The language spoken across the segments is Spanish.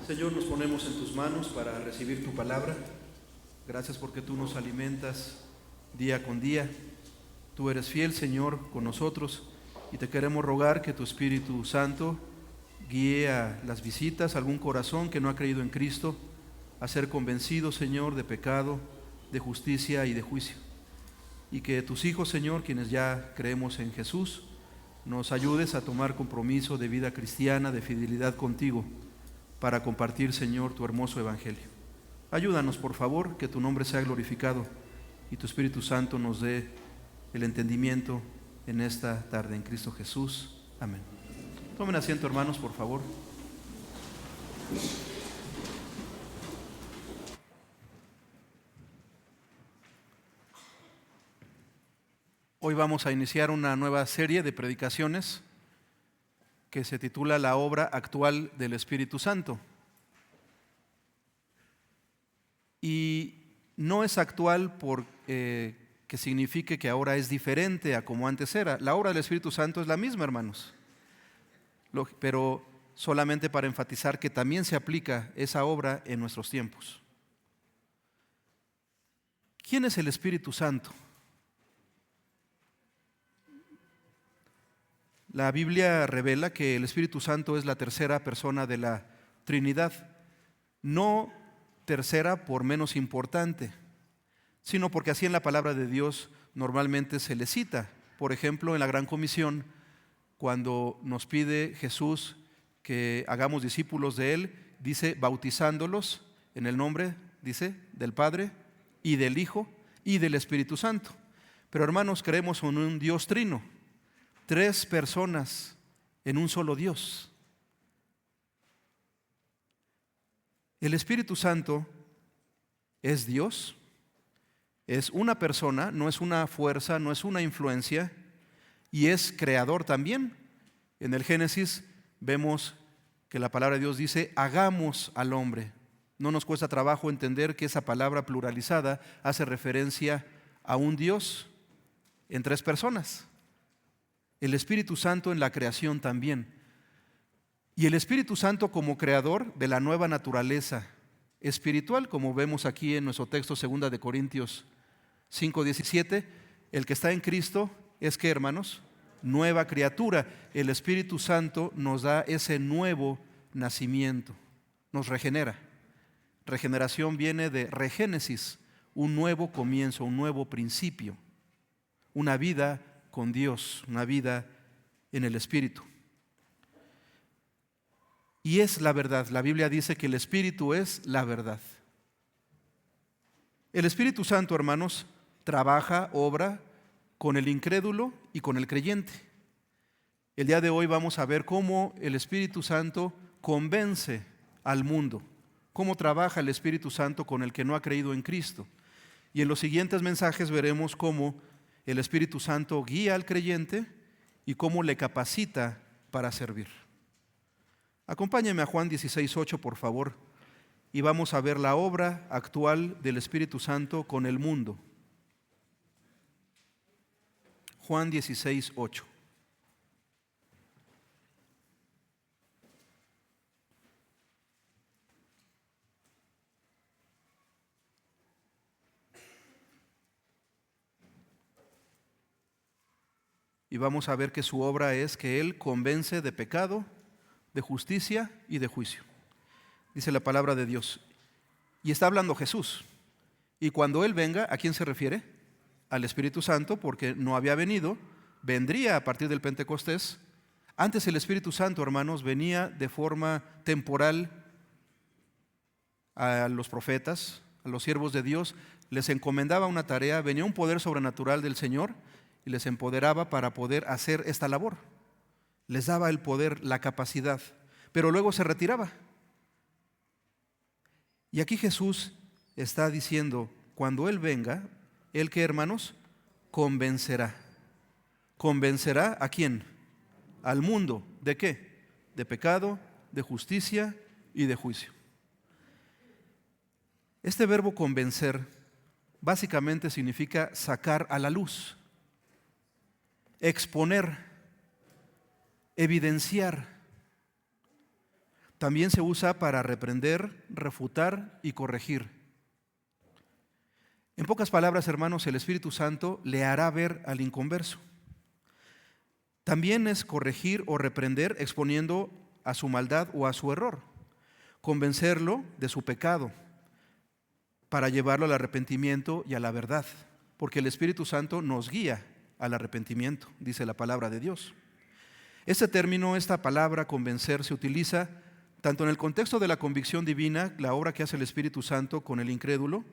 Señor, nos ponemos en tus manos para recibir tu palabra. Gracias porque tú nos alimentas día con día. Tú eres fiel, Señor, con nosotros y te queremos rogar que tu Espíritu Santo guíe a las visitas a algún corazón que no ha creído en Cristo a ser convencido, Señor, de pecado, de justicia y de juicio. Y que tus hijos, Señor, quienes ya creemos en Jesús, nos ayudes a tomar compromiso de vida cristiana, de fidelidad contigo, para compartir, Señor, tu hermoso evangelio. Ayúdanos, por favor, que tu nombre sea glorificado y tu Espíritu Santo nos dé el entendimiento en esta tarde, en Cristo Jesús. Amén. Tomen asiento, hermanos, por favor. Hoy vamos a iniciar una nueva serie de predicaciones que se titula La obra actual del Espíritu Santo. Y no es actual porque signifique que ahora es diferente a como antes era. La obra del Espíritu Santo es la misma, hermanos. Pero solamente para enfatizar que también se aplica esa obra en nuestros tiempos. ¿Quién es el Espíritu Santo? La Biblia revela que el Espíritu Santo es la tercera persona de la Trinidad, no tercera por menos importante, sino porque así en la palabra de Dios normalmente se le cita. Por ejemplo, en la Gran Comisión, cuando nos pide Jesús que hagamos discípulos de Él, dice bautizándolos en el nombre, dice, del Padre y del Hijo y del Espíritu Santo. Pero hermanos, creemos en un Dios trino. 3 personas en un solo Dios. El Espíritu Santo es Dios, es una persona, no es una fuerza, no es una influencia, y es creador también. En el Génesis vemos que la palabra de Dios dice, hagamos al hombre. No nos cuesta trabajo entender que esa palabra pluralizada hace referencia a un Dios en 3 personas. El Espíritu Santo en la creación también. Y el Espíritu Santo como creador de la nueva naturaleza espiritual, como vemos aquí en nuestro texto 2 de Corintios 5:17, el que está en Cristo es que, hermanos, nueva criatura. El Espíritu Santo nos da ese nuevo nacimiento, nos regenera. Regeneración viene de regénesis, un nuevo comienzo, un nuevo principio, una vida con Dios, una vida en el Espíritu. Y es la verdad. La Biblia dice que el Espíritu es la verdad. El Espíritu Santo, hermanos, trabaja, obra con el incrédulo y con el creyente. El día de hoy vamos a ver cómo el Espíritu Santo convence al mundo, cómo trabaja el Espíritu Santo con el que no ha creído en Cristo. Y en los siguientes mensajes veremos cómo el Espíritu Santo guía al creyente y cómo le capacita para servir. Acompáñenme a Juan 16:8, por favor, y vamos a ver la obra actual del Espíritu Santo con el mundo. Juan 16:8. Y vamos a ver que su obra es que Él convence de pecado, de justicia y de juicio. Dice la palabra de Dios. Y está hablando Jesús. Y cuando Él venga, ¿a quién se refiere? Al Espíritu Santo, porque no había venido, vendría a partir del Pentecostés. Antes el Espíritu Santo, hermanos, venía de forma temporal a los profetas, a los siervos de Dios, les encomendaba una tarea, venía un poder sobrenatural del Señor y les empoderaba para poder hacer esta labor. Les daba el poder, la capacidad, pero luego se retiraba. Y aquí Jesús está diciendo, cuando Él venga, ¿Él qué, hermanos? Convencerá. ¿Convencerá a quién? Al mundo. ¿De qué? De pecado, de justicia y de juicio. Este verbo convencer básicamente significa sacar a la luz, exponer, evidenciar. También se usa para reprender, refutar y corregir. En pocas palabras, hermanos, el Espíritu Santo le hará ver al inconverso. También es corregir o reprender exponiendo a su maldad o a su error, convencerlo de su pecado para llevarlo al arrepentimiento y a la verdad, porque el Espíritu Santo nos guía al arrepentimiento, dice la palabra de Dios. Este término, esta palabra convencer, se utiliza tanto en el contexto de la convicción divina, la obra que hace el Espíritu Santo con el incrédulo,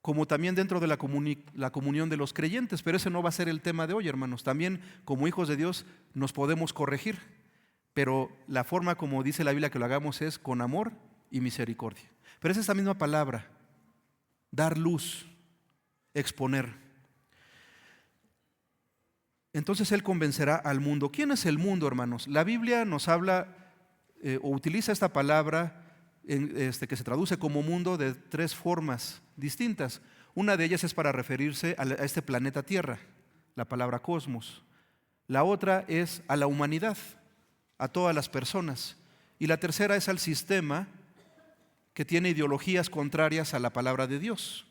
como también dentro de la comunión de los creyentes. Pero ese no va a ser el tema de hoy, hermanos. También como hijos de Dios nos podemos corregir, pero la forma como dice la Biblia que lo hagamos es con amor y misericordia. Pero es esta misma palabra, dar luz, exponer. Entonces Él convencerá al mundo. ¿Quién es el mundo, hermanos? La Biblia nos habla o utiliza esta palabra que se traduce como mundo de tres formas distintas. Una de ellas es para referirse a este planeta Tierra, la palabra cosmos. La otra es a la humanidad, a todas las personas. Y la tercera es al sistema que tiene ideologías contrarias a la palabra de Dios.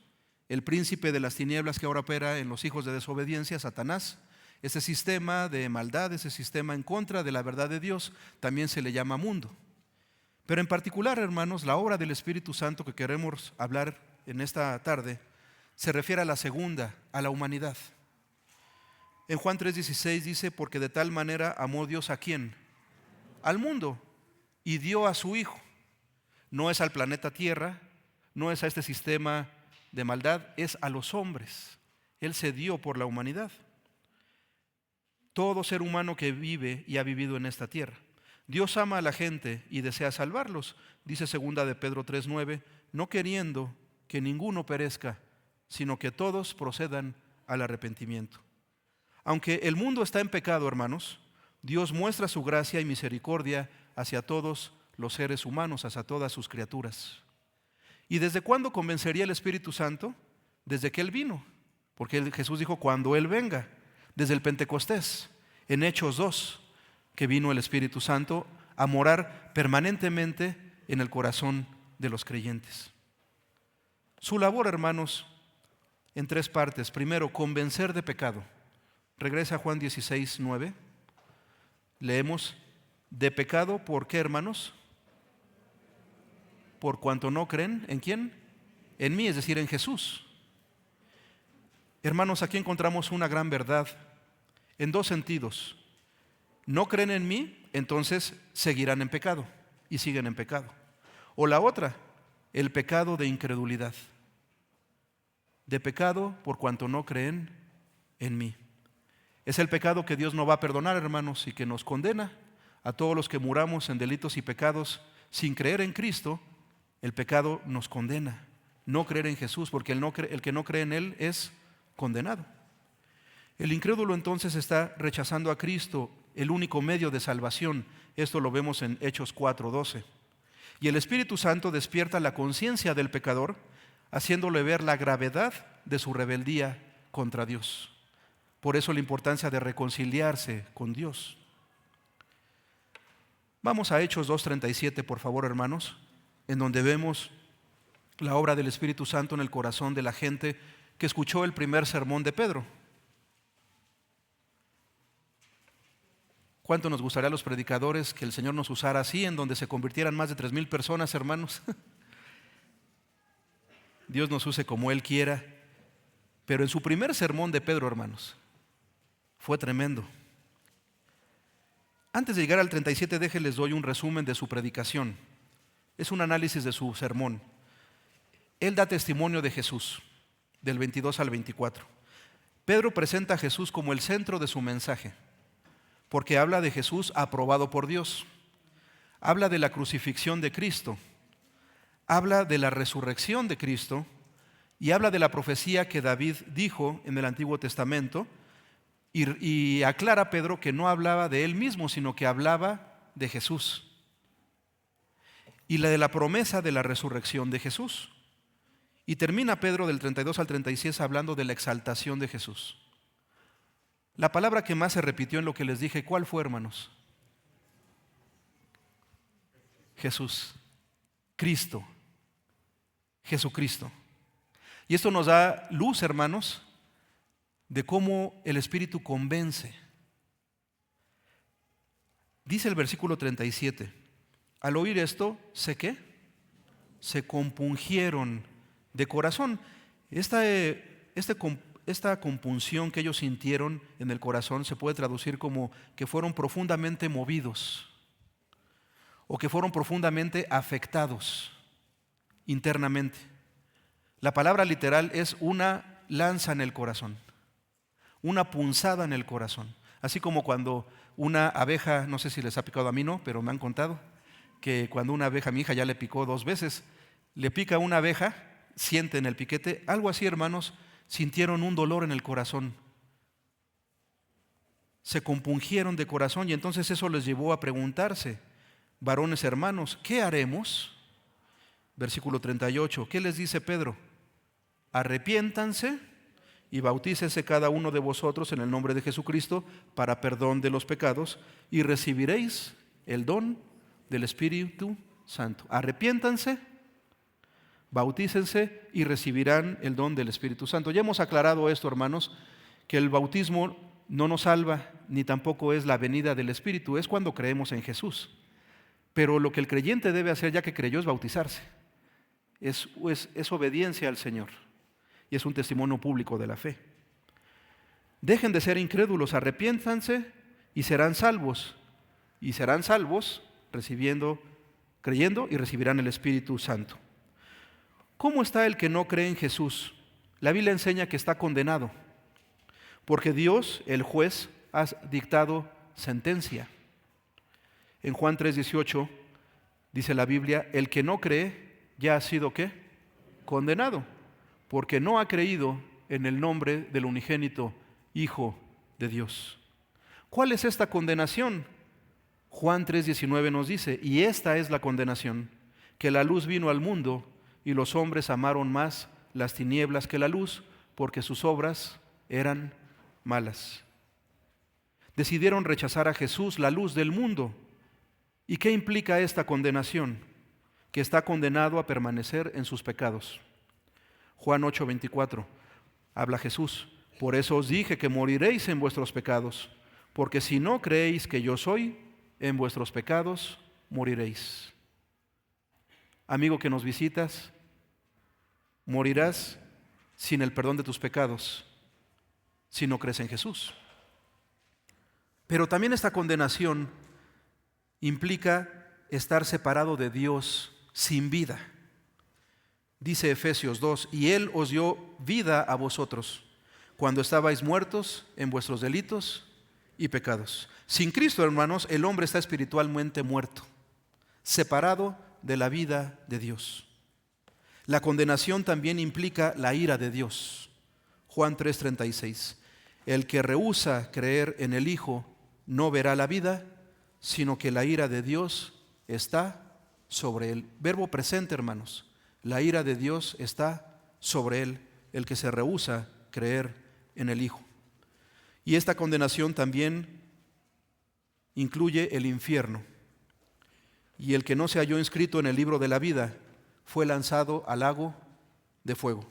El príncipe de las tinieblas que ahora opera en los hijos de desobediencia, Satanás. Ese sistema de maldad, ese sistema en contra de la verdad de Dios, también se le llama mundo. Pero en particular, hermanos, la obra del Espíritu Santo que queremos hablar en esta tarde se refiere a la segunda, a la humanidad. En Juan 3:16 dice, porque de tal manera amó Dios ¿a quién? Al mundo, y dio a su Hijo. No es al planeta Tierra, no es a este sistema de maldad, es a los hombres. Él se dio por la humanidad. Todo ser humano que vive y ha vivido en esta tierra. Dios ama a la gente y desea salvarlos, dice 2 de Pedro 3:9, no queriendo que ninguno perezca, sino que todos procedan al arrepentimiento. Aunque el mundo está en pecado, hermanos, Dios muestra su gracia y misericordia hacia todos los seres humanos, hacia todas sus criaturas. ¿Y desde cuándo convencería el Espíritu Santo? Desde que Él vino, porque Jesús dijo, cuando Él venga. Desde el Pentecostés, en Hechos 2, que vino el Espíritu Santo a morar permanentemente en el corazón de los creyentes. Su labor, hermanos, en tres partes. Primero, convencer de pecado. Regresa a Juan 16:9. Leemos, de pecado, ¿por qué, hermanos? Por cuanto no creen, ¿en quién? En mí, es decir, en Jesús. Hermanos, aquí encontramos una gran verdad en dos sentidos. No creen en mí, entonces seguirán en pecado y siguen en pecado. O la otra, el pecado de incredulidad. De pecado por cuanto no creen en mí. Es el pecado que Dios no va a perdonar, hermanos, y que nos condena a todos los que muramos en delitos y pecados sin creer en Cristo. El pecado nos condena. No creer en Jesús, porque el que no cree en Él es condenado. El incrédulo entonces está rechazando a Cristo, el único medio de salvación. Esto lo vemos en Hechos 4:12. Y el Espíritu Santo despierta la conciencia del pecador, haciéndole ver la gravedad de su rebeldía contra Dios. Por eso la importancia de reconciliarse con Dios. Vamos a Hechos 2:37, por favor, hermanos, en donde vemos la obra del Espíritu Santo en el corazón de la gente que escuchó el primer sermón de Pedro. ¿Cuánto nos gustaría a los predicadores que el Señor nos usara así, en donde se convirtieran más de 3,000 personas, hermanos? Dios nos use como Él quiera. Pero en su primer sermón de Pedro, hermanos, fue tremendo. Antes de llegar al 37, déjenles doy un resumen de su predicación. Es un análisis de su sermón. Él da testimonio de Jesús, del 22 al 24. Pedro presenta a Jesús como el centro de su mensaje, porque habla de Jesús aprobado por Dios. Habla de la crucifixión de Cristo. Habla de la resurrección de Cristo. Y habla de la profecía que David dijo en el Antiguo Testamento. Y aclara Pedro que no hablaba de él mismo, sino que hablaba de Jesús. Y la de la promesa de la resurrección de Jesús. Y termina Pedro del 32 al 36 hablando de la exaltación de Jesús. La palabra que más se repitió en lo que les dije, ¿cuál fue, hermanos? Jesús, Cristo, Jesucristo. Y esto nos da luz, hermanos, de cómo el Espíritu convence. Dice el versículo 37, al oír esto, ¿sé qué? Se compungieron de corazón. Esta compunción que ellos sintieron en el corazón se puede traducir como que fueron profundamente movidos o que fueron profundamente afectados internamente. La palabra literal es una lanza en el corazón, una punzada en el corazón. Así como cuando una abeja, no sé si les ha picado, a mí no, pero me han contado que cuando una abeja, mi hija ya le picó 2 veces, le pica una abeja, sienten el piquete, algo así, hermanos, sintieron un dolor en el corazón. Se compungieron de corazón y entonces eso les llevó a preguntarse, varones hermanos, ¿qué haremos? Versículo 38, ¿qué les dice Pedro? Arrepiéntanse y bautícese cada uno de vosotros en el nombre de Jesucristo para perdón de los pecados y recibiréis el don del Espíritu Santo. Arrepiéntanse, bautícense y recibirán el don del Espíritu Santo. Ya hemos aclarado esto, hermanos, que el bautismo no nos salva ni tampoco es la venida del Espíritu, es cuando creemos en Jesús. Pero lo que el creyente debe hacer ya que creyó es bautizarse. Es obediencia al Señor y es un testimonio público de la fe. Dejen de ser incrédulos, arrepiéntanse y serán salvos. Y serán salvos creyendo y recibirán el Espíritu Santo. ¿Cómo está el que no cree en Jesús? La Biblia enseña que está condenado, porque Dios, el juez, ha dictado sentencia. En Juan 3:18 dice la Biblia, el que no cree ya ha sido ¿qué? Condenado, porque no ha creído en el nombre del unigénito Hijo de Dios. ¿Cuál es esta condenación? Juan 3:19 nos dice, y esta es la condenación, que la luz vino al mundo y los hombres amaron más las tinieblas que la luz, porque sus obras eran malas. Decidieron rechazar a Jesús, la luz del mundo. ¿Y qué implica esta condenación? Que está condenado a permanecer en sus pecados. Juan 8:24, habla Jesús, por eso os dije que moriréis en vuestros pecados, porque si no creéis que yo soy, en vuestros pecados moriréis. Amigo que nos visitas, morirás sin el perdón de tus pecados, si no crees en Jesús. Pero también esta condenación implica estar separado de Dios sin vida. Dice Efesios 2, y Él os dio vida a vosotros cuando estabais muertos en vuestros delitos y pecados. Sin Cristo, hermanos, el hombre está espiritualmente muerto, separado de la vida de Dios. La condenación también implica la ira de Dios. Juan 3:36, el que rehúsa creer en el Hijo no verá la vida, sino que la ira de Dios está sobre él. Verbo presente, hermanos. La ira de Dios está sobre él, el que se rehúsa creer en el Hijo. Y esta condenación también incluye el infierno. Y el que no se halló inscrito en el libro de la vida fue lanzado al lago de fuego.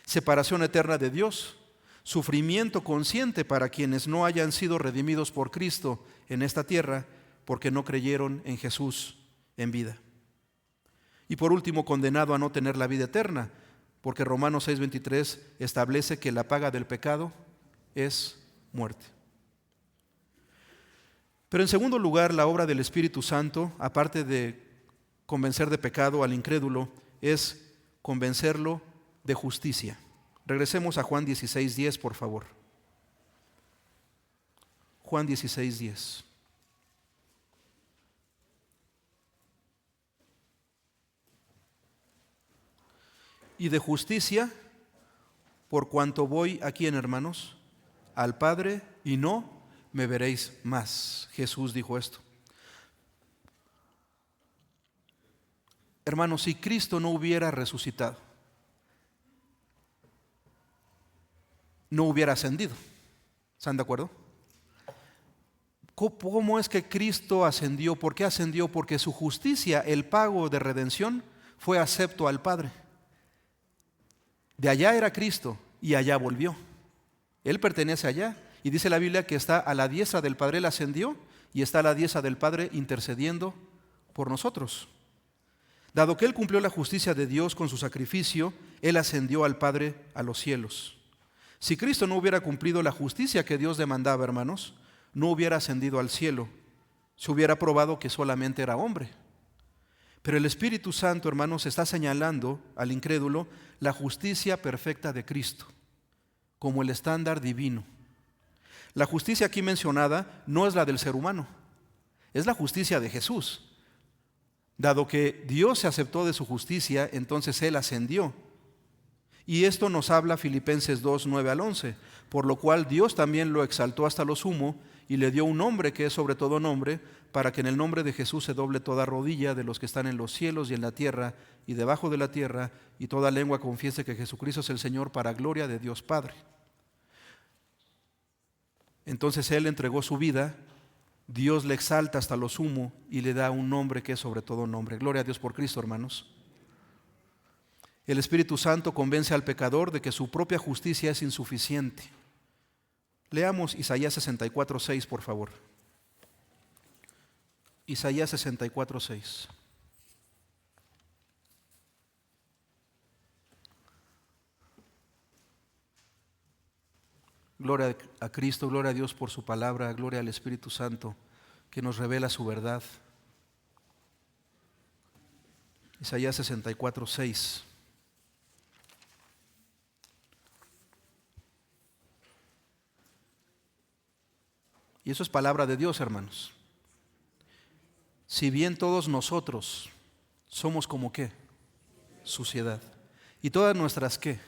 Separación eterna de Dios, sufrimiento consciente para quienes no hayan sido redimidos por Cristo en esta tierra porque no creyeron en Jesús en vida. Y por último, condenado a no tener la vida eterna, porque Romanos 6:23 establece que la paga del pecado es muerte. Pero en segundo lugar, la obra del Espíritu Santo, aparte de convencer de pecado al incrédulo, es convencerlo de justicia. Regresemos a Juan 16:10, por favor. Juan 16:10. Y de justicia, por cuanto voy a quién, hermanos, al Padre, y no me veréis más. Jesús dijo esto. Hermanos, si Cristo no hubiera resucitado, no hubiera ascendido. ¿Están de acuerdo? ¿Cómo es que Cristo ascendió? ¿Por qué ascendió? Porque su justicia, el pago de redención, fue acepto al Padre. De allá era Cristo y allá volvió. Él pertenece allá. Y dice la Biblia que está a la diestra del Padre. Él ascendió y está a la diestra del Padre intercediendo por nosotros. Dado que Él cumplió la justicia de Dios con su sacrificio, Él ascendió al Padre a los cielos. Si Cristo no hubiera cumplido la justicia que Dios demandaba, hermanos, no hubiera ascendido al cielo. Se hubiera probado que solamente era hombre. Pero el Espíritu Santo, hermanos, está señalando al incrédulo la justicia perfecta de Cristo como el estándar divino. La justicia aquí mencionada no es la del ser humano, es la justicia de Jesús. Dado que Dios se aceptó de su justicia, entonces Él ascendió. Y esto nos habla Filipenses 2, 9 al 11, por lo cual Dios también lo exaltó hasta lo sumo y le dio un nombre que es sobre todo nombre, para que en el nombre de Jesús se doble toda rodilla de los que están en los cielos y en la tierra y debajo de la tierra, y toda lengua confiese que Jesucristo es el Señor, para gloria de Dios Padre. Entonces Él entregó su vida, Dios le exalta hasta lo sumo y le da un nombre que es sobre todo nombre. Gloria a Dios por Cristo, hermanos. El Espíritu Santo convence al pecador de que su propia justicia es insuficiente. Leamos Isaías 64:6, por favor. Isaías 64:6. Gloria a Cristo, gloria a Dios por su palabra, gloria al Espíritu Santo que nos revela su verdad. Isaías 64:6. Y eso es palabra de Dios, hermanos. Si bien todos nosotros somos como ¿qué? Suciedad. Y todas nuestras ¿qué?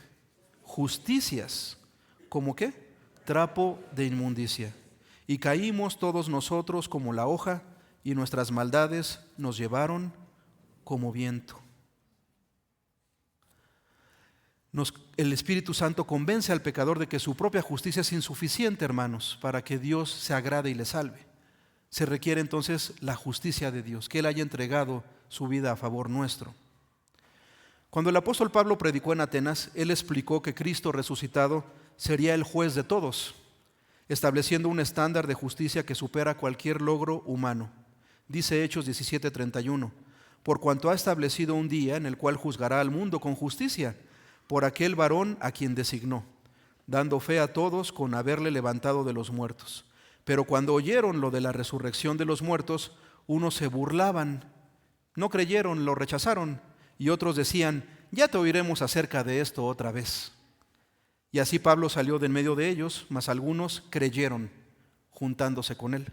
Justicias, ¿como qué? Trapo de inmundicia. Y caímos todos nosotros como la hoja, y nuestras maldades nos llevaron como viento. El Espíritu Santo convence al pecador de que su propia justicia es insuficiente, hermanos, para que Dios se agrade y le salve. Se requiere entonces la justicia de Dios, que Él haya entregado su vida a favor nuestro. Cuando el apóstol Pablo predicó en Atenas, él explicó que Cristo resucitado sería el juez de todos, estableciendo un estándar de justicia que supera cualquier logro humano. Dice Hechos 17:31, por cuanto ha establecido un día en el cual juzgará al mundo con justicia, por aquel varón a quien designó, dando fe a todos con haberle levantado de los muertos. Pero cuando oyeron lo de la resurrección de los muertos, unos se burlaban, no creyeron, lo rechazaron, y otros decían, ya te oiremos acerca de esto otra vez. Y así Pablo salió de en medio de ellos, mas algunos creyeron, juntándose con él.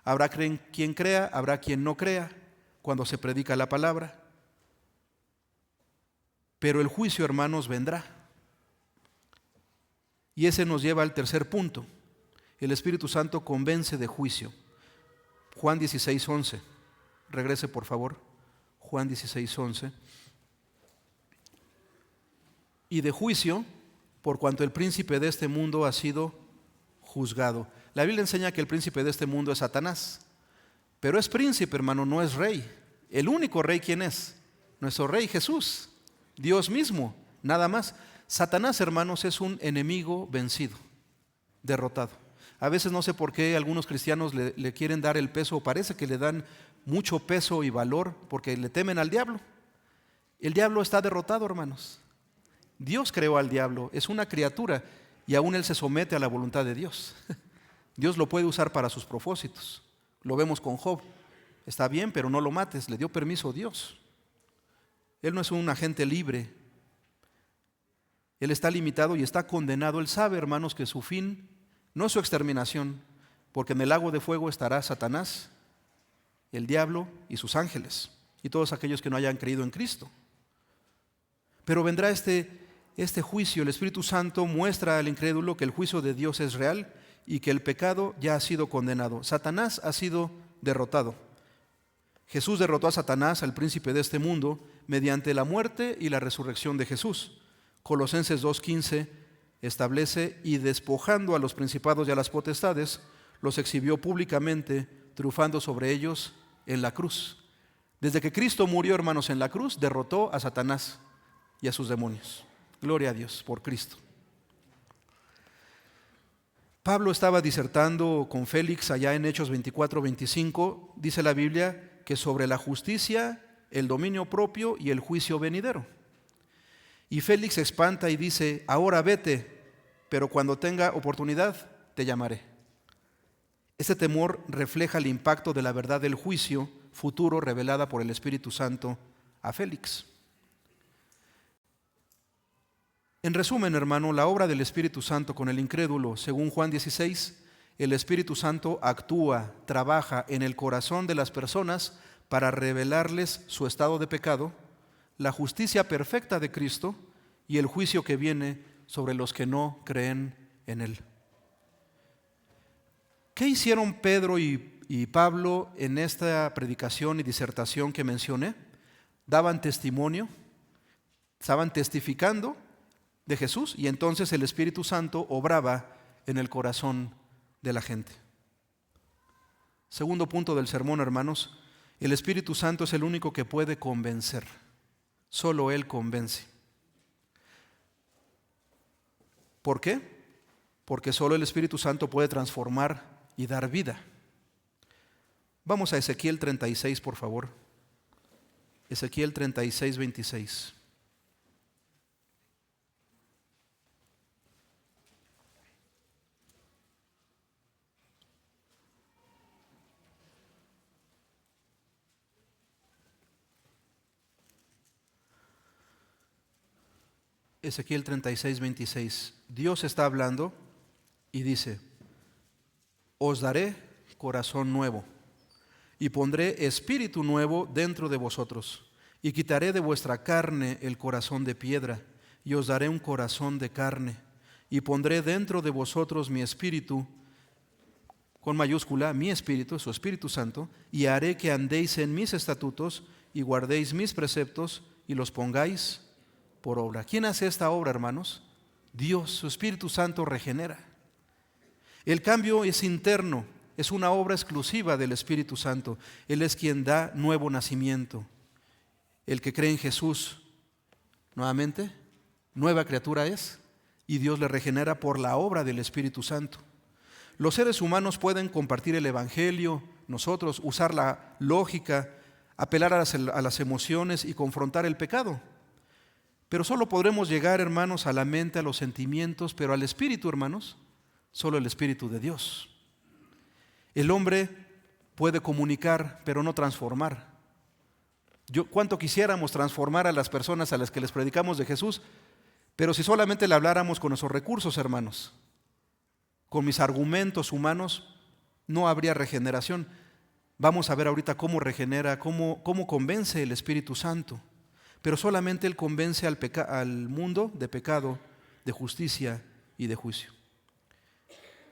Habrá quien crea, habrá quien no crea, cuando se predica la palabra. Pero el juicio, hermanos, vendrá. Y ese nos lleva al tercer punto. El Espíritu Santo convence de juicio. Juan 16:11. Regrese, por favor. Juan 16:11. Y de juicio, por cuanto el príncipe de este mundo ha sido juzgado. La Biblia enseña que el príncipe de este mundo es Satanás. Pero es príncipe, hermano, no es rey. El único rey, ¿quién es? Nuestro rey Jesús. Dios mismo, nada más. Satanás, hermanos, es un enemigo vencido, derrotado. A veces no sé por qué algunos cristianos le quieren dar el peso, o parece que le dan mucho peso y valor porque le temen al diablo. El diablo está derrotado, hermanos. Dios creó al diablo, es una criatura y aún él se somete a la voluntad de Dios. Dios lo puede usar para sus propósitos. Lo vemos con Job. Está bien, pero no lo mates, le dio permiso Dios. Él no es un agente libre. Él está limitado y está condenado. Él sabe, hermanos, que su fin no es su exterminación, porque en el lago de fuego estará Satanás, el diablo y sus ángeles, y todos aquellos que no hayan creído en Cristo. Pero vendrá este juicio. El Espíritu Santo muestra al incrédulo que el juicio de Dios es real y que el pecado ya ha sido condenado. Satanás ha sido derrotado. Jesús derrotó a Satanás, al príncipe de este mundo, mediante la muerte y la resurrección de Jesús. Colosenses 2:15 establece, y despojando a los principados y a las potestades, los exhibió públicamente, triunfando sobre ellos en la cruz. Desde que Cristo murió, hermanos, en la cruz, derrotó a Satanás y a sus demonios. Gloria a Dios por Cristo. Pablo estaba disertando con Félix allá en Hechos 24-25. Dice la Biblia que sobre la justicia, el dominio propio y el juicio venidero. Y Félix se espanta y dice: ahora vete, pero cuando tenga oportunidad te llamaré. Este temor refleja el impacto de la verdad del juicio futuro revelada por el Espíritu Santo a Félix. En resumen, hermano, la obra del Espíritu Santo con el incrédulo, según Juan 16, el Espíritu Santo actúa, trabaja en el corazón de las personas para revelarles su estado de pecado, la justicia perfecta de Cristo y el juicio que viene sobre los que no creen en Él. ¿Qué hicieron Pedro y Pablo en esta predicación y disertación que mencioné? Daban testimonio, estaban testificando de Jesús, y entonces el Espíritu Santo obraba en el corazón de la gente. Segundo punto del sermón, hermanos: el Espíritu Santo es el único que puede convencer. Solo Él convence. ¿Por qué? Porque solo el Espíritu Santo puede transformar y dar vida. Vamos a Ezequiel 36, por favor. Ezequiel 36, 26. Ezequiel 36, 26. Dios está hablando y dice: os daré corazón nuevo y pondré espíritu nuevo dentro de vosotros, y quitaré de vuestra carne el corazón de piedra, y os daré un corazón de carne, y pondré dentro de vosotros mi espíritu, con mayúscula, mi espíritu, su Espíritu Santo, y haré que andéis en mis estatutos y guardéis mis preceptos y los pongáis por obra. ¿Quién hace esta obra, hermanos? Dios. Su Espíritu Santo regenera. El cambio es interno, es una obra exclusiva del Espíritu Santo. Él es quien da nuevo nacimiento. El que cree en Jesús, nuevamente, nueva criatura es, y Dios le regenera por la obra del Espíritu Santo. Los seres humanos pueden compartir el Evangelio, nosotros usar la lógica, apelar a las emociones y confrontar el pecado. Pero solo podremos llegar, hermanos, a la mente, a los sentimientos, pero al Espíritu, hermanos, solo el Espíritu de Dios. El hombre puede comunicar, pero no transformar. ¿Cuánto quisiéramos transformar a las personas a las que les predicamos de Jesús? Pero si solamente le habláramos con nuestros recursos, hermanos, con mis argumentos humanos, no habría regeneración. Vamos a ver ahorita cómo regenera, cómo convence el Espíritu Santo. Pero solamente Él convence al mundo de pecado, de justicia y de juicio.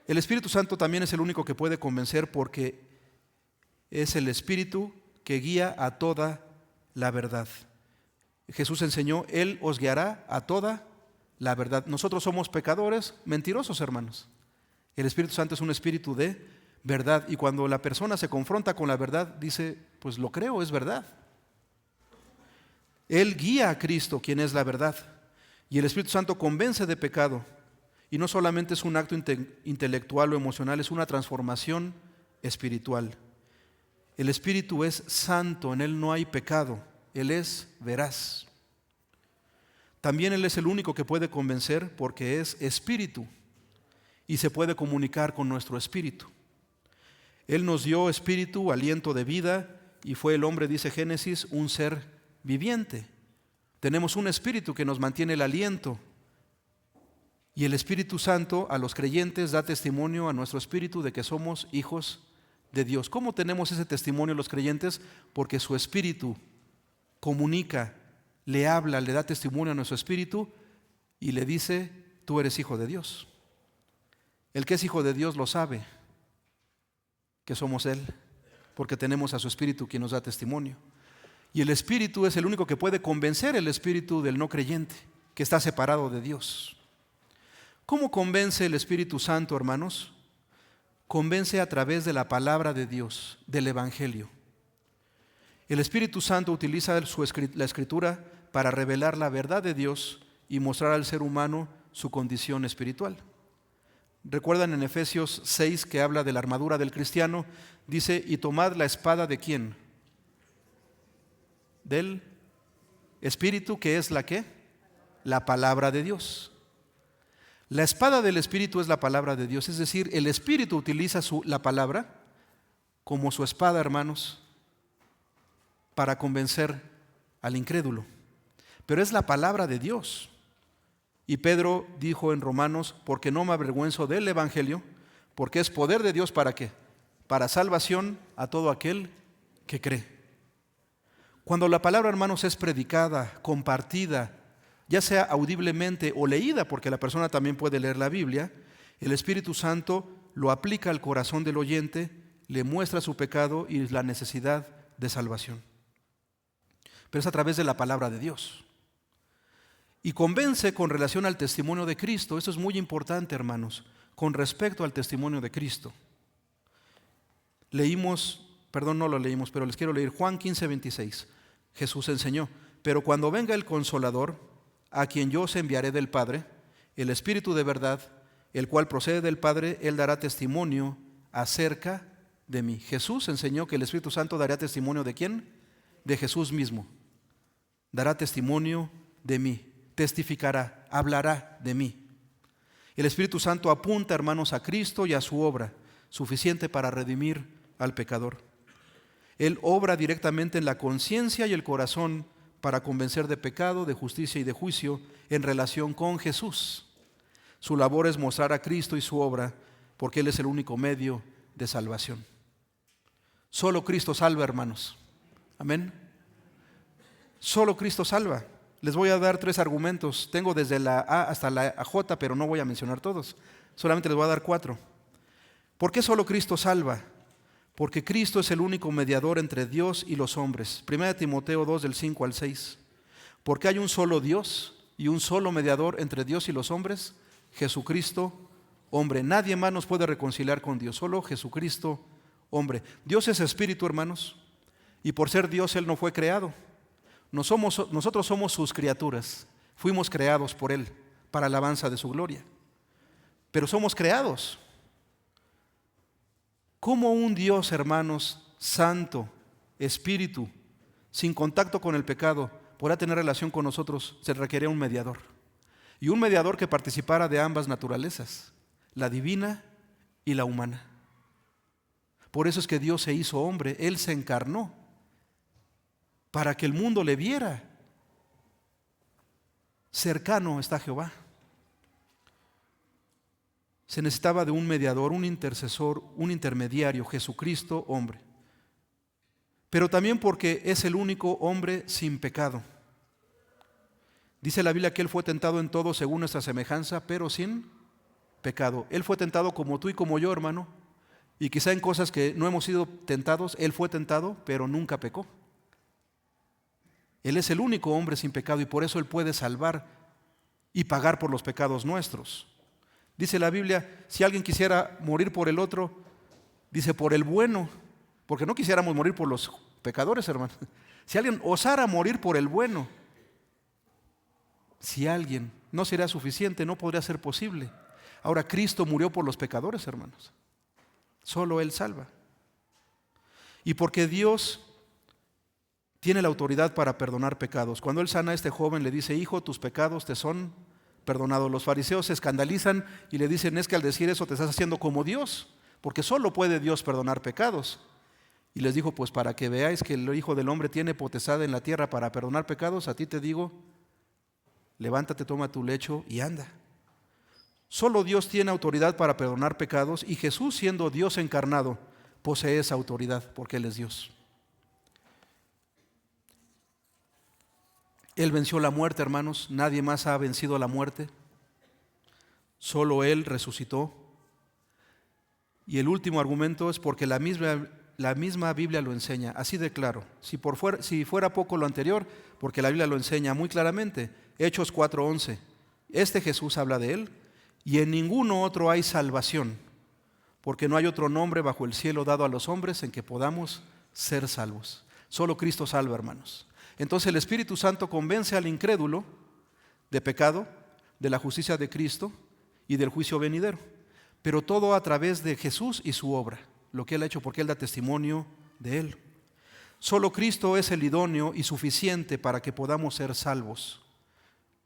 El Espíritu Santo también es el único que puede convencer, porque es el Espíritu que guía a toda la verdad. Jesús enseñó: Él os guiará a toda la verdad. Nosotros somos pecadores, mentirosos, hermanos. El Espíritu Santo es un espíritu de verdad, y cuando la persona se confronta con la verdad, dice: pues lo creo, es verdad. Él guía a Cristo, quien es la verdad, y el Espíritu Santo convence de pecado. Y no solamente es un acto intelectual o emocional, es una transformación espiritual. El Espíritu es santo, en Él no hay pecado, Él es veraz. También Él es el único que puede convencer, porque es espíritu y se puede comunicar con nuestro espíritu. Él nos dio espíritu, aliento de vida, y fue el hombre, dice Génesis, un ser viviente. Tenemos un espíritu que nos mantiene el aliento. Y el Espíritu Santo a los creyentes da testimonio a nuestro espíritu de que somos hijos de Dios. ¿Cómo tenemos ese testimonio los creyentes? Porque su espíritu comunica, le habla, le da testimonio a nuestro espíritu y le dice: tú eres hijo de Dios. El que es hijo de Dios lo sabe, que somos Él, porque tenemos a su espíritu quien nos da testimonio. Y el espíritu es el único que puede convencer el espíritu del no creyente, que está separado de Dios. ¿Cómo convence el Espíritu Santo, hermanos? convence a través de la palabra de Dios, del Evangelio. El Espíritu Santo utiliza la Escritura para revelar la verdad de Dios y mostrar al ser humano su condición espiritual. ¿Recuerdan en Efesios 6 que habla de la armadura del cristiano? Dice, y tomad la espada de ¿quién? Del Espíritu, que es la ¿qué? La palabra de Dios. La espada del Espíritu es la palabra de Dios, es decir, el Espíritu utiliza la palabra como su espada, hermanos, para convencer al incrédulo. Pero es la palabra de Dios. Y Pedro dijo en Romanos, porque no me avergüenzo del Evangelio, porque es poder de Dios ¿para qué? Para salvación a todo aquel que cree. Cuando la palabra, hermanos, es predicada, compartida, ya sea audiblemente o leída, porque la persona también puede leer la Biblia, el Espíritu Santo lo aplica al corazón del oyente, le muestra su pecado y la necesidad de salvación. Pero es a través de la palabra de Dios. Y convence con relación al testimonio de Cristo. Esto es muy importante, hermanos, con respecto al testimonio de Cristo. No lo leímos, pero les quiero leer Juan 15:26. Jesús enseñó, pero cuando venga el Consolador, a quien yo os enviaré del Padre, el Espíritu de verdad, el cual procede del Padre, Él dará testimonio acerca de mí. Jesús enseñó que el Espíritu Santo dará testimonio ¿de quién? De Jesús mismo. Dará testimonio de mí, testificará, hablará de mí. El Espíritu Santo apunta, hermanos, a Cristo y a su obra, suficiente para redimir al pecador. Él obra directamente en la conciencia y el corazón para convencer de pecado, de justicia y de juicio en relación con Jesús. Su labor es mostrar a Cristo y su obra, porque Él es el único medio de salvación. Solo Cristo salva, hermanos. Amén. Solo Cristo salva. Les voy a dar 3 argumentos. Tengo desde la A hasta la J, pero no voy a mencionar todos. Solamente les voy a dar 4. ¿Por qué solo Cristo salva? Porque Cristo es el único mediador entre Dios y los hombres. 1 Timoteo 2, del 5 al 6. Porque hay un solo Dios y un solo mediador entre Dios y los hombres, Jesucristo, hombre. Nadie más nos puede reconciliar con Dios, solo Jesucristo, hombre. Dios es espíritu, hermanos, y por ser Dios Él no fue creado. Nosotros somos sus criaturas, fuimos creados por Él para alabanza de su gloria. Pero somos creados. ¿Cómo un Dios, hermanos, santo, espíritu, sin contacto con el pecado, podrá tener relación con nosotros? Se requería un mediador. Y un mediador que participara de ambas naturalezas, la divina y la humana. Por eso es que Dios se hizo hombre, Él se encarnó, para que el mundo le viera. Cercano está Jehová. Se necesitaba de un mediador, un intercesor, un intermediario, Jesucristo, hombre. Pero también porque es el único hombre sin pecado. Dice la Biblia que Él fue tentado en todo según nuestra semejanza, pero sin pecado. Él fue tentado como tú y como yo, hermano. Y quizá en cosas que no hemos sido tentados, Él fue tentado, pero nunca pecó. Él es el único hombre sin pecado y por eso Él puede salvar y pagar por los pecados nuestros. Dice la Biblia, si alguien quisiera morir por el otro, dice por el bueno, porque no quisiéramos morir por los pecadores, hermano. Si alguien osara morir por el bueno, si alguien, no sería suficiente, no podría ser posible. Ahora Cristo murió por los pecadores, hermanos. Solo Él salva. Y porque Dios tiene la autoridad para perdonar pecados. Cuando Él sana a este joven, le dice, hijo, tus pecados te son perdonados. Los fariseos se escandalizan y le dicen, es que al decir eso te estás haciendo como Dios, porque solo puede Dios perdonar pecados. Y les dijo, pues para que veáis que el Hijo del Hombre tiene potestad en la tierra para perdonar pecados, a ti te digo, levántate, toma tu lecho y anda. Solo Dios tiene autoridad para perdonar pecados y Jesús, siendo Dios encarnado, posee esa autoridad porque Él es Dios. Él venció la muerte, hermanos. Nadie más ha vencido la muerte. Solo Él resucitó. Y el último argumento es porque la misma Biblia lo enseña, así de claro. Si fuera poco lo anterior, porque la Biblia lo enseña muy claramente. Hechos 4:11. Este Jesús habla de Él. Y en ninguno otro hay salvación. porque no hay otro nombre bajo el cielo dado a los hombres en que podamos ser salvos. Solo Cristo salva, hermanos. Entonces el Espíritu Santo convence al incrédulo de pecado, de la justicia de Cristo y del juicio venidero. Pero todo a través de Jesús y su obra, lo que Él ha hecho, porque Él da testimonio de Él. Solo Cristo es el idóneo y suficiente para que podamos ser salvos.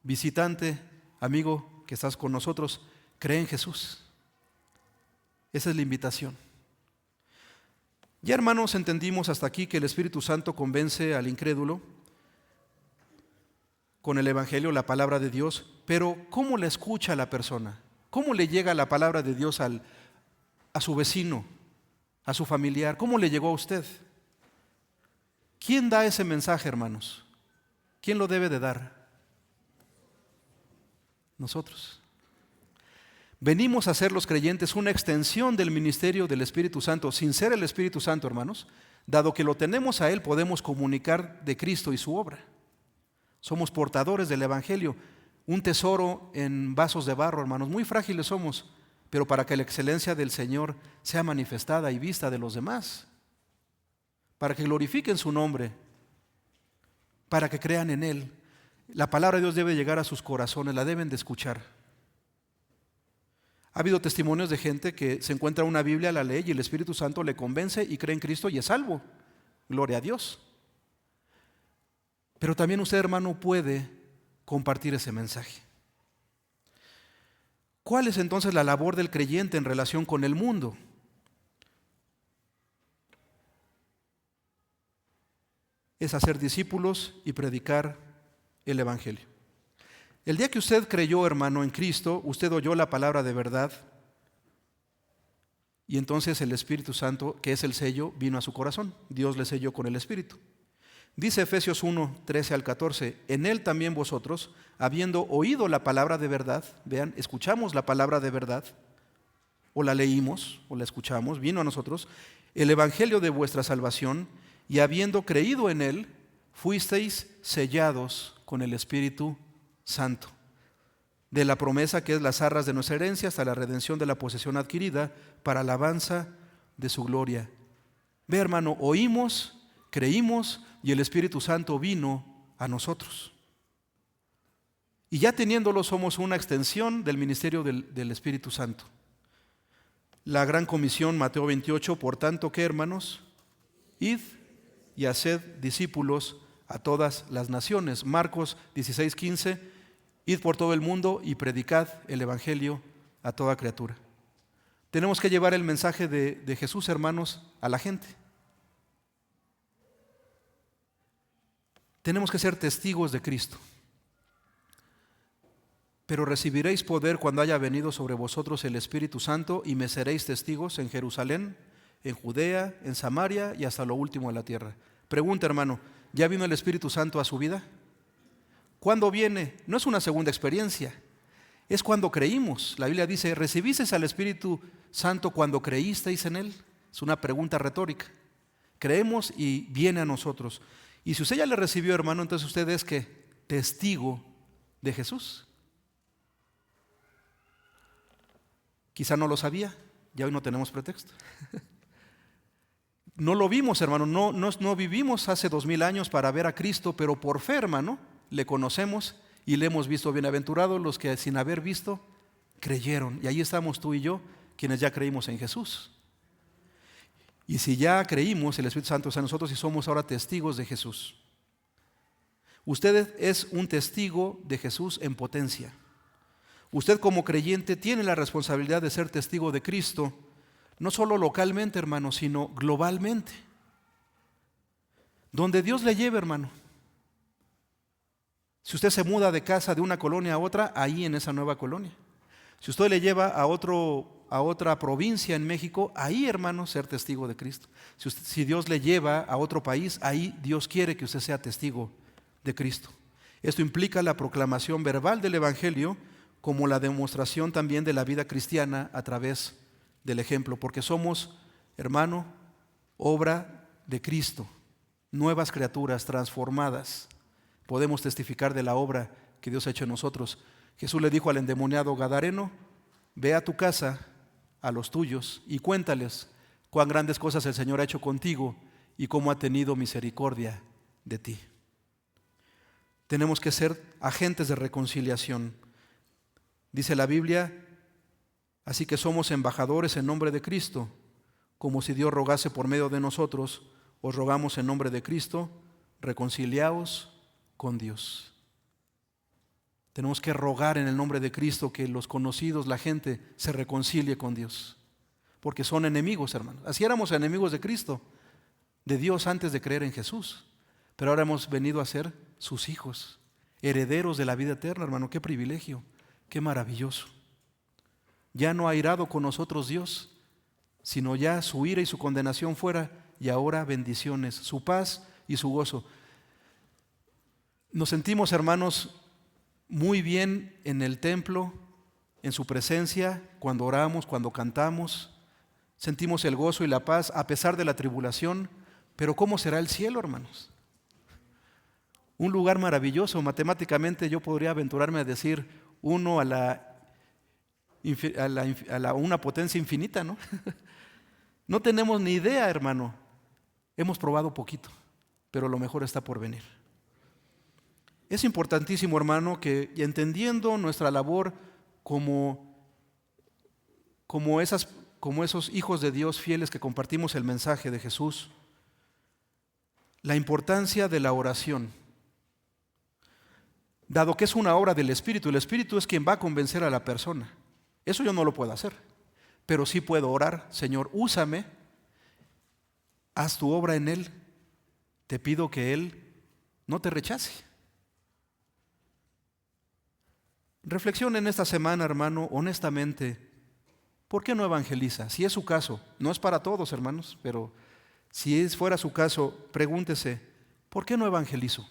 Visitante, amigo que estás con nosotros, cree en Jesús. Esa es la invitación. Ya, hermanos, entendimos hasta aquí que el Espíritu Santo convence al incrédulo con el Evangelio, la palabra de Dios, pero ¿cómo la escucha la persona? ¿Cómo le llega la palabra de Dios a su vecino, a su familiar? ¿Cómo le llegó a usted? ¿Quién da ese mensaje, hermanos? ¿Quién lo debe de dar? Nosotros. Venimos a ser los creyentes una extensión del ministerio del Espíritu Santo, sin ser el Espíritu Santo, hermanos. Dado que lo tenemos a Él, podemos comunicar de Cristo y su obra. Somos portadores del Evangelio, un tesoro en vasos de barro, hermanos. Muy frágiles somos, pero para que la excelencia del Señor sea manifestada y vista de los demás, para que glorifiquen su nombre, para que crean en Él. La palabra de Dios debe llegar a sus corazones, la deben de escuchar. Ha habido testimonios de gente que se encuentra una Biblia, la lee y el Espíritu Santo le convence y cree en Cristo y es salvo. Gloria a Dios. Pero también usted, hermano, puede compartir ese mensaje. ¿Cuál es entonces la labor del creyente en relación con el mundo? Es hacer discípulos y predicar el Evangelio. El día que usted creyó, hermano, en Cristo, usted oyó la palabra de verdad y entonces el Espíritu Santo, que es el sello, vino a su corazón. Dios le selló con el Espíritu. Dice Efesios 1, 13 al 14, en Él también vosotros, habiendo oído la palabra de verdad, vean, escuchamos la palabra de verdad, o la leímos, o la escuchamos, vino a nosotros, el Evangelio de vuestra salvación, y habiendo creído en Él, fuisteis sellados con el Espíritu Santo, de la promesa que es las arras de nuestra herencia hasta la redención de la posesión adquirida para alabanza de su gloria. Ve, hermano, oímos, creímos y el Espíritu Santo vino a nosotros. Y ya teniéndolo somos una extensión del ministerio del Espíritu Santo. La gran comisión, Mateo 28, por tanto, ¿qué, hermanos? Id y haced discípulos a todas las naciones. Marcos 16, 15, id por todo el mundo y predicad el Evangelio a toda criatura. Tenemos que llevar el mensaje de Jesús, hermanos, a la gente. Tenemos que ser testigos de Cristo. Pero recibiréis poder cuando haya venido sobre vosotros el Espíritu Santo y me seréis testigos en Jerusalén, en Judea, en Samaria y hasta lo último de la tierra. Pregunta, hermano, ¿ya vino el Espíritu Santo a su vida? ¿Cuándo viene? No es una segunda experiencia, es cuando creímos. La Biblia dice, ¿recibisteis al Espíritu Santo cuando creísteis en Él? Es una pregunta retórica. Creemos y viene a nosotros. Y si usted ya le recibió, hermano, entonces usted es ¿qué? Testigo de Jesús. Quizá no lo sabía, ya hoy no tenemos pretexto. No lo vimos, hermano, no vivimos hace 2000 años para ver a Cristo, pero por fe, hermano, le conocemos y le hemos visto. Bienaventurados los que sin haber visto, creyeron. Y ahí estamos tú y yo, quienes ya creímos en Jesús. Y si ya creímos, el Espíritu Santo está en nosotros y somos ahora testigos de Jesús. Usted es un testigo de Jesús en potencia. Usted como creyente tiene la responsabilidad de ser testigo de Cristo, no solo localmente, hermano, sino globalmente. Donde Dios le lleve, hermano. Si usted se muda de casa de una colonia a otra, ahí en esa nueva colonia. Si usted le lleva a otra provincia en México, ahí, hermano, ser testigo de Cristo. Si Dios le lleva a otro país, ahí Dios quiere que usted sea testigo de Cristo. Esto implica la proclamación verbal del Evangelio como la demostración también de la vida cristiana a través del ejemplo, porque somos, hermano, obra de Cristo, nuevas criaturas transformadas. Podemos testificar de la obra que Dios ha hecho en nosotros. Jesús le dijo al endemoniado gadareno, ve a tu casa, a los tuyos y cuéntales cuán grandes cosas el Señor ha hecho contigo y cómo ha tenido misericordia de ti. Tenemos que ser agentes de reconciliación. Dice la Biblia, así que somos embajadores en nombre de Cristo, como si Dios rogase por medio de nosotros, os rogamos en nombre de Cristo, reconciliaos con Dios. Tenemos que rogar en el nombre de Cristo que los conocidos, la gente, se reconcilie con Dios, porque son enemigos, hermanos. Así éramos enemigos de Cristo, de Dios antes de creer en Jesús, pero ahora hemos venido a ser sus hijos, herederos de la vida eterna, hermano. Qué privilegio, qué maravilloso. Ya no ha irado con nosotros Dios, sino ya su ira y su condenación fuera, y ahora bendiciones, su paz y su gozo. Nos sentimos, hermanos, muy bien en el templo, en su presencia, cuando oramos, cuando cantamos. Sentimos el gozo y la paz a pesar de la tribulación. Pero ¿cómo será el cielo, hermanos? Un lugar maravilloso. Matemáticamente yo podría aventurarme a decir 1 a una potencia infinita, ¿no? No tenemos ni idea, hermano. Hemos probado poquito, pero lo mejor está por venir. Es importantísimo, hermano, que entendiendo nuestra labor como esos hijos de Dios fieles que compartimos el mensaje de Jesús, la importancia de la oración. Dado que es una obra del Espíritu, el Espíritu es quien va a convencer a la persona. Eso yo no lo puedo hacer, pero sí puedo orar. Señor, úsame, haz tu obra en Él. Te pido que Él no te rechace. Reflexiona en esta semana, hermano, honestamente, ¿por qué no evangeliza? Si es su caso, no es para todos, hermanos, pero si fuera su caso, pregúntese, ¿por qué no evangelizo?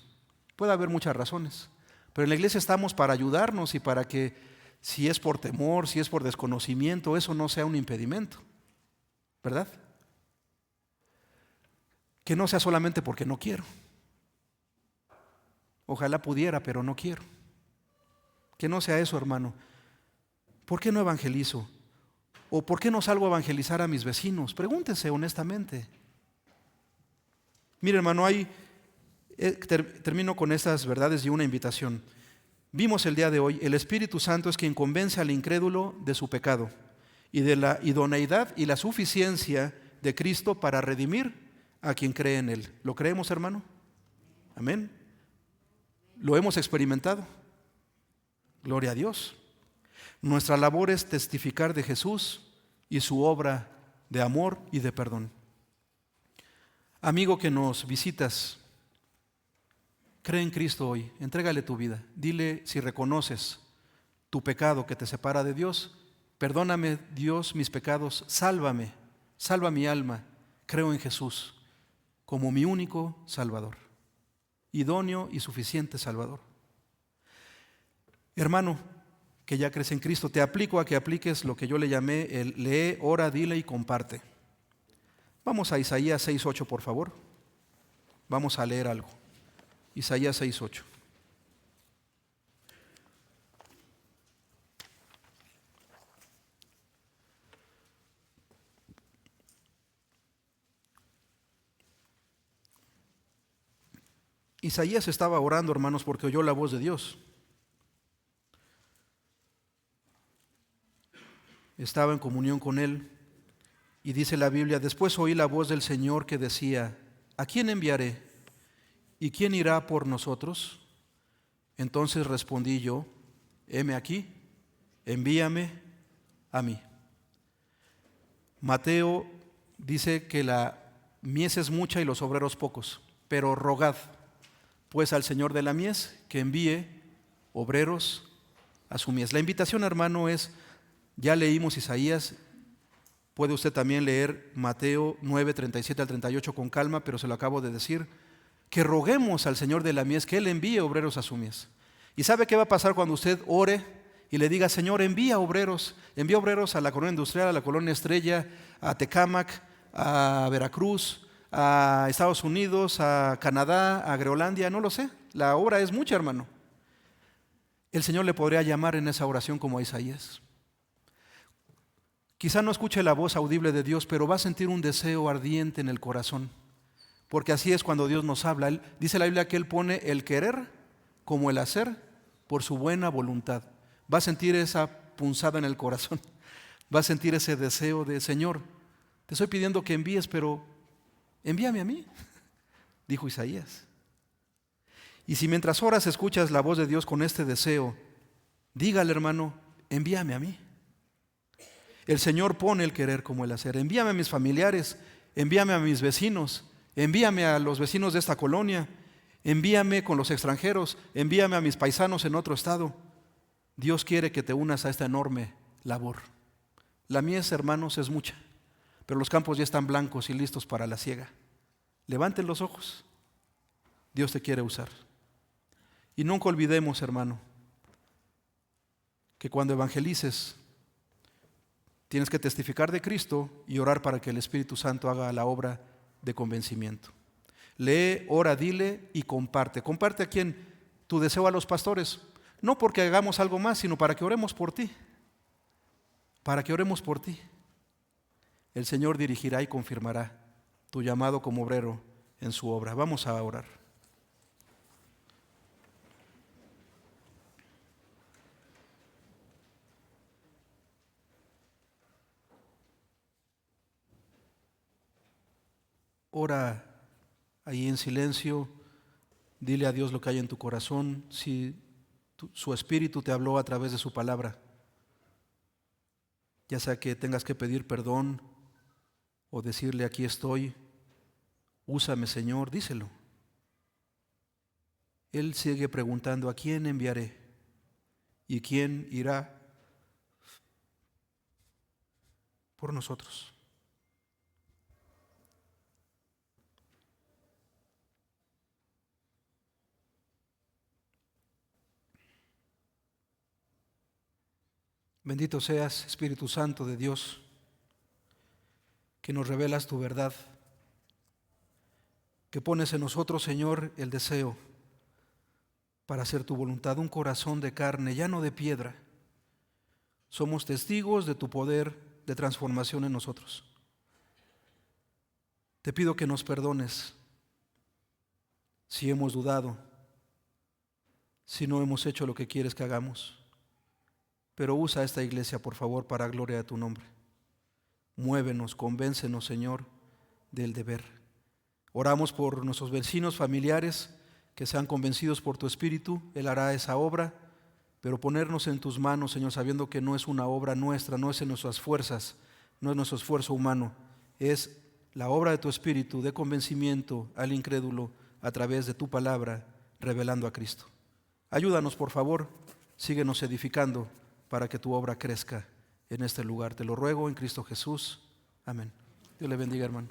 Puede haber muchas razones, pero en la iglesia estamos para ayudarnos y para que, si es por temor, si es por desconocimiento, eso no sea un impedimento, ¿verdad? Que no sea solamente porque no quiero. Ojalá pudiera, pero no quiero. Que no sea eso, hermano. ¿Por qué no evangelizo? ¿O por qué no salgo a evangelizar a mis vecinos? Pregúntese honestamente. Mire, hermano, termino con estas verdades y una invitación. Vimos el día de hoy, el Espíritu Santo es quien convence al incrédulo de su pecado y de la idoneidad y la suficiencia de Cristo para redimir a quien cree en Él. ¿Lo creemos, hermano? Amén. ¿Lo hemos experimentado? Gloria a Dios. Nuestra labor es testificar de Jesús y su obra de amor y de perdón. Amigo que nos visitas, cree en Cristo hoy, entrégale tu vida. Dile si reconoces tu pecado que te separa de Dios. Perdóname, Dios, mis pecados, sálvame, salva mi alma. Creo en Jesús como mi único Salvador, idóneo y suficiente Salvador. Hermano, que ya crees en Cristo, te aplico a que apliques lo que yo le llamé el lee, ora, dile y comparte. Vamos a Isaías 6:8, por favor. Vamos a leer algo. Isaías 6:8. Isaías estaba orando, hermanos, porque oyó la voz de Dios. Estaba en comunión con Él. Y dice la Biblia, después oí la voz del Señor que decía, ¿a quién enviaré? ¿Y quién irá por nosotros? Entonces respondí yo, heme aquí, envíame a mí. Mateo dice que la mies es mucha y los obreros pocos, pero rogad pues al Señor de la mies que envíe obreros a su mies. La invitación, hermano, es, ya leímos Isaías, puede usted también leer Mateo 9, 37 al 38 con calma, pero se lo acabo de decir, que roguemos al Señor de la mies que Él envíe obreros a su mies. ¿Y sabe qué va a pasar cuando usted ore y le diga, Señor, envía obreros a la colonia industrial, a la colonia Estrella, a Tecámac, a Veracruz, a Estados Unidos, a Canadá, a Groenlandia? No lo sé, la obra es mucha, hermano. El Señor le podría llamar en esa oración como a Isaías. Quizá no escuche la voz audible de Dios, pero va a sentir un deseo ardiente en el corazón. Porque así es cuando Dios nos habla. Dice la Biblia que Él pone el querer como el hacer por su buena voluntad. Va a sentir esa punzada en el corazón. Va a sentir ese deseo de: Señor, te estoy pidiendo que envíes, pero envíame a mí, dijo Isaías. Y si mientras oras escuchas la voz de Dios con este deseo, dígale, hermano, envíame a mí. El Señor pone el querer como el hacer. Envíame a mis familiares, envíame a mis vecinos, envíame a los vecinos de esta colonia, envíame con los extranjeros, envíame a mis paisanos en otro estado. Dios quiere que te unas a esta enorme labor. La mies, hermanos, es mucha, pero los campos ya están blancos y listos para la siega. Levanten los ojos. Dios te quiere usar. Y nunca olvidemos, hermano, que cuando evangelices tienes que testificar de Cristo y orar para que el Espíritu Santo haga la obra de convencimiento. Lee, ora, dile y comparte. Comparte a quien tu deseo a los pastores. No porque hagamos algo más, sino para que oremos por ti. Para que oremos por ti. El Señor dirigirá y confirmará tu llamado como obrero en su obra. Vamos a orar. Ora ahí en silencio, dile a Dios lo que hay en tu corazón, si su Espíritu te habló a través de su palabra, ya sea que tengas que pedir perdón o decirle: aquí estoy, úsame, Señor, díselo. Él sigue preguntando: ¿a quién enviaré? ¿Y quién irá por nosotros? Bendito seas, Espíritu Santo de Dios, que nos revelas tu verdad, que pones en nosotros, Señor, el deseo para hacer tu voluntad, un corazón de carne, ya no de piedra. Somos testigos de tu poder de transformación en nosotros. Te pido que nos perdones si hemos dudado, si no hemos hecho lo que quieres que hagamos. Pero usa esta iglesia, por favor, para gloria de tu nombre. Muévenos, convéncenos, Señor, del deber. Oramos por nuestros vecinos, familiares, que sean convencidos por tu Espíritu. Él hará esa obra, pero ponernos en tus manos, Señor, sabiendo que no es una obra nuestra, no es en nuestras fuerzas, no es nuestro esfuerzo humano, es la obra de tu Espíritu de convencimiento al incrédulo a través de tu palabra, revelando a Cristo. Ayúdanos, por favor, síguenos edificando para que tu obra crezca en este lugar. Te lo ruego en Cristo Jesús. Amén. Dios le bendiga, hermano.